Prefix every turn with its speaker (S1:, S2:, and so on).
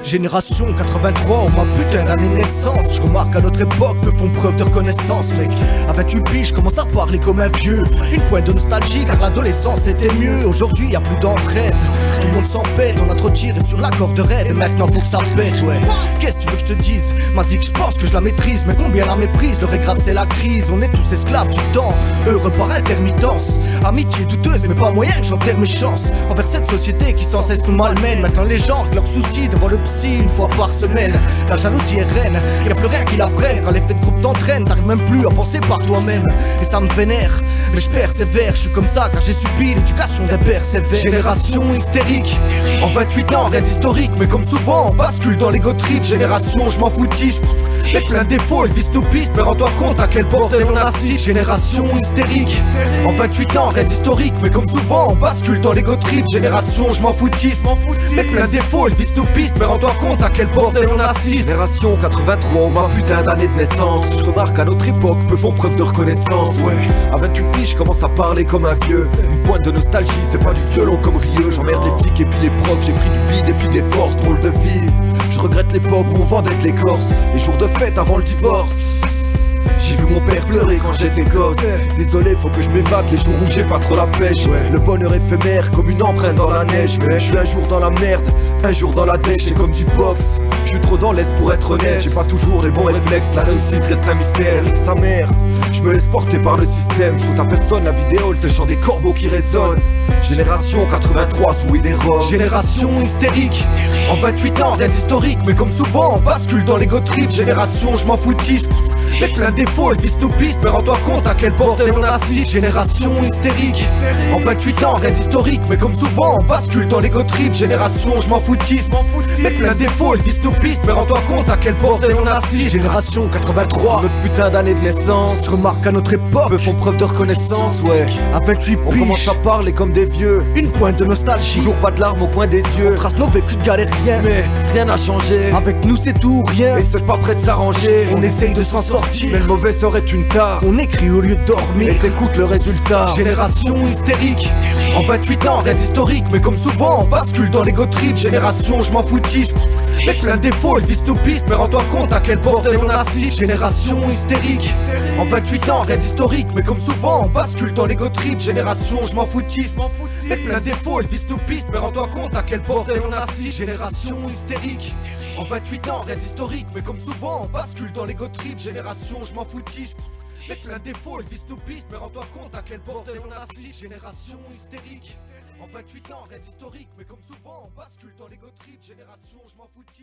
S1: Génération 83, oh ma putain d'année de naissance. Je remarque à notre époque me font preuve de reconnaissance, mec. À 28 piges, je commence à parler comme un vieux. Une pointe de nostalgie car l'adolescence était mieux. Aujourd'hui y a plus d'entraide, tout le monde s'en pète. On a trop tiré sur la corde raide et maintenant faut que ça pète, ouais. Qu'est-ce que tu veux que je te dise? Ma zik, je pense que je la maîtrise, mais combien la méprise? Le vrai grave c'est la crise, on est tous esclaves du temps, heureux par intermittence. Amitié douteuse mais pas moyen que j'enterre mes chances envers cette société qui sans cesse nous malmène. Maintenant les gens avec leurs soucis devant le psy une fois par semaine. La jalousie est reine, y'a plus rien qui la freine. Quand l'effet de groupe t'entraîne, t'arrives même plus à penser par toi-même. Et ça me vénère, mais je persévère. Je suis comme ça car j'ai subi l'éducation des pères sévères. Génération hystérique, en 28 ans rien d'historique, mais comme souvent on bascule dans l'ego trip. Génération je m'en foutisme, mais plein de défauts, elle vise nos pistes, mais rends-toi compte à quel bordel on assiste. Génération hystérique, en 28 ans, rien d'historique, mais comme souvent, on bascule dans l'ego trip. Génération, je m'en foutisse, mais plein de défauts, elle vise nos pistes, mais rends-toi compte à quel bordel on assiste.
S2: Génération 83, oh ma putain d'année de naissance. Je remarque à notre époque, me font preuve de reconnaissance, ouais. À 28 piges, je commence à parler comme un vieux. Une pointe de nostalgie, c'est pas du violon comme Rieux. J'emmerde les flics et puis les profs, j'ai pris du bide et puis des forces, drôle de vie. Je regrette l'époque où on vendait de l'écorce, les jours de fête avant le divorce. J'ai vu mon père pleurer quand j'étais gosse. Désolé, faut que je m'évade les jours où j'ai pas trop la pêche. Le bonheur éphémère comme une empreinte dans la neige. Mais je suis un jour dans la merde, un jour dans la dèche. C'est comme du boxe, je suis trop dans l'est pour être honnête. J'ai pas toujours les bons réflexes, la réussite reste un mystère. Avec sa mère, je me laisse porter par le système. Je fout à personne la vidéo, c'est le chant des corbeaux qui résonne. Génération 83 sous des robes.
S1: Génération hystérique, en 28 ans rien d'historique, mais comme souvent on bascule dans l'ego trip. Génération je m'en foutisme, mais plein de défauts, elle vise nos pistes, mais rends-toi compte à quel bordel on assiste. Génération hystérique, en 28 ans, rien d'historique, mais comme souvent, on bascule dans l'ego trip. Génération, je m'en foutisse, mais plein de défauts, elle vise nos pistes, mais rends-toi compte à quel bordel on assiste. Génération 83,
S2: notre putain d'année de naissance.
S1: Je remarque à notre époque,
S2: me font preuve de reconnaissance, ouais.
S1: À 28 piges,
S2: on commence à parler comme des vieux.
S1: Une pointe de nostalgie,
S2: toujours pas de larmes au coin des yeux.
S1: On trace nos vécus de galériens,
S2: mais rien n'a changé.
S1: Avec nous c'est tout ou rien,
S2: et c'est pas prêt de s'arranger.
S1: On essaye de s'en sortir,
S2: mais le mauvais serait une tare.
S1: On écrit au lieu de dormir,
S2: et t'écoutes le résultat.
S1: Génération hystérique, en 28 ans, rien d'historique, mais comme souvent, on bascule dans l'ego trip. Génération, je m'en foutisse, mais plein de défauts, elle vise nos pistes, mais rends-toi compte à quel bordel on assiste. Génération hystérique, en 28 ans, rien d'historique, mais comme souvent, on bascule dans l'ego trip. Génération, je m'en foutisse, mais plein de défauts, elle vise nos pistes, mais rends-toi compte à quel bordel on assiste. Génération hystérique, en 28 ans, rien d'historique, mais comme souvent, on bascule dans l'ego trip. Génération, je m'en foutisse, mais plein de défauts, elle vise nos pistes, mais rends-toi compte à quel bordel on assiste. Génération hystérique, en 28 ans, rien d'historique, mais comme souvent, on bascule dans l'ego trip. Génération, je m'en foutisse.